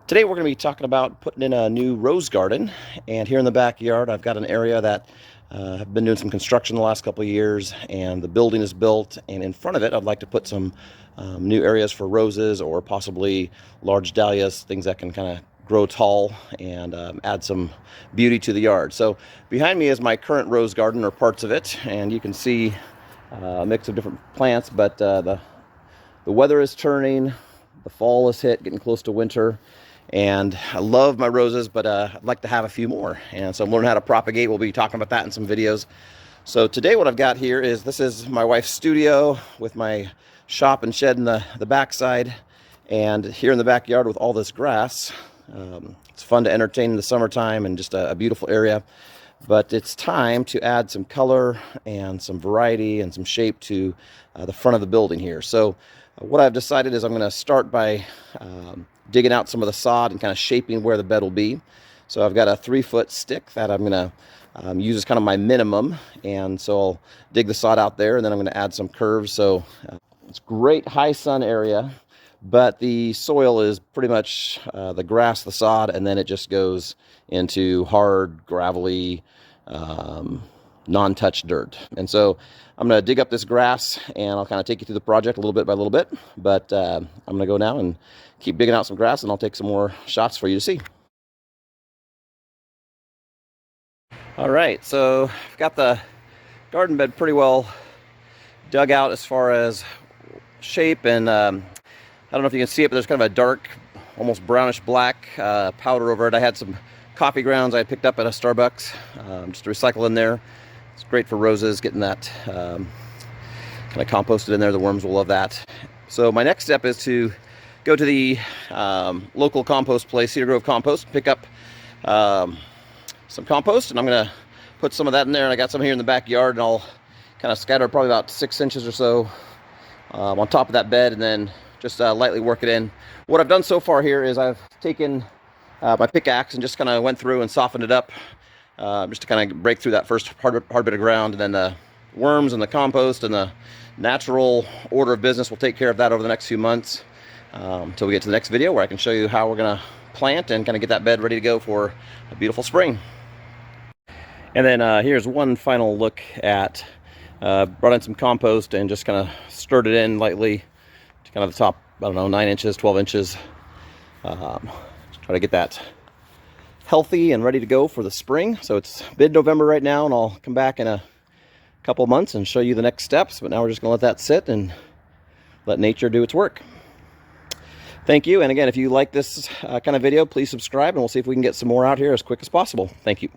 Today we're going to be talking about putting in a new rose garden, and here in the backyard I've got an area that I've been doing some construction the last couple of years, and the building is built, and in front of it I'd like to put some new areas for roses or possibly large dahlias, things that can kind of grow tall and add some beauty to the yard. So behind me is my current rose garden, or parts of it, and you can see a mix of different plants, but the weather is turning, the fall is hit, getting close to winter. And I love my roses, but I'd like to have a few more. And so I'm learning how to propagate. We'll be talking about that in some videos. So today what I've got here is, this is my wife's studio with my shop and shed in the backside. And here in the backyard with all this grass, it's fun to entertain in the summertime and just a beautiful area. But it's time to add some color and some variety and some shape to the front of the building here. So what I've decided is I'm going to start by digging out some of the sod and kind of shaping where the bed will be. So I've got a 3-foot stick that I'm going to use as kind of my minimum, and so I'll dig the sod out there, and then I'm going to add some curves. So it's great high sun area, but the soil is pretty much the grass, the sod, and then it just goes into hard, gravelly, non-touched dirt. And so I'm going to dig up this grass, and I'll kind of take you through the project a little bit by little bit. But I'm going to go now and keep digging out some grass, and I'll take some more shots for you to see. All right, so I've got the garden bed pretty well dug out as far as shape, and I don't know if you can see it, but there's kind of a dark, almost brownish black powder over it. I had some coffee grounds I picked up at a Starbucks, just to recycle in there. It's great for roses, getting that kind of composted in there. The worms will love that. So my next step is to go to the local compost place, Cedar Grove Compost, pick up some compost, and I'm going to put some of that in there. And I got some here in the backyard, and I'll kind of scatter probably about 6 inches or so on top of that bed, and then just lightly work it in. What I've done so far here is I've taken my pickaxe and just kind of went through and softened it up, just to kind of break through that first hard bit of ground, and then the worms and the compost and the natural order of business will take care of that over the next few months, until we get to the next video where I can show you how we're going to plant and kind of get that bed ready to go for a beautiful spring. And then here's one final look at, brought in some compost and just kind of stirred it in lightly to kind of the top, I don't know, 9 inches, 12 inches. Just try to get that healthy and ready to go for the spring. So it's mid-November right now, and I'll come back in a couple of months and show you the next steps. But now we're just going to let that sit and let nature do its work. Thank you. And again, if you like this kind of video, please subscribe, and we'll see if we can get some more out here as quick as possible. Thank you.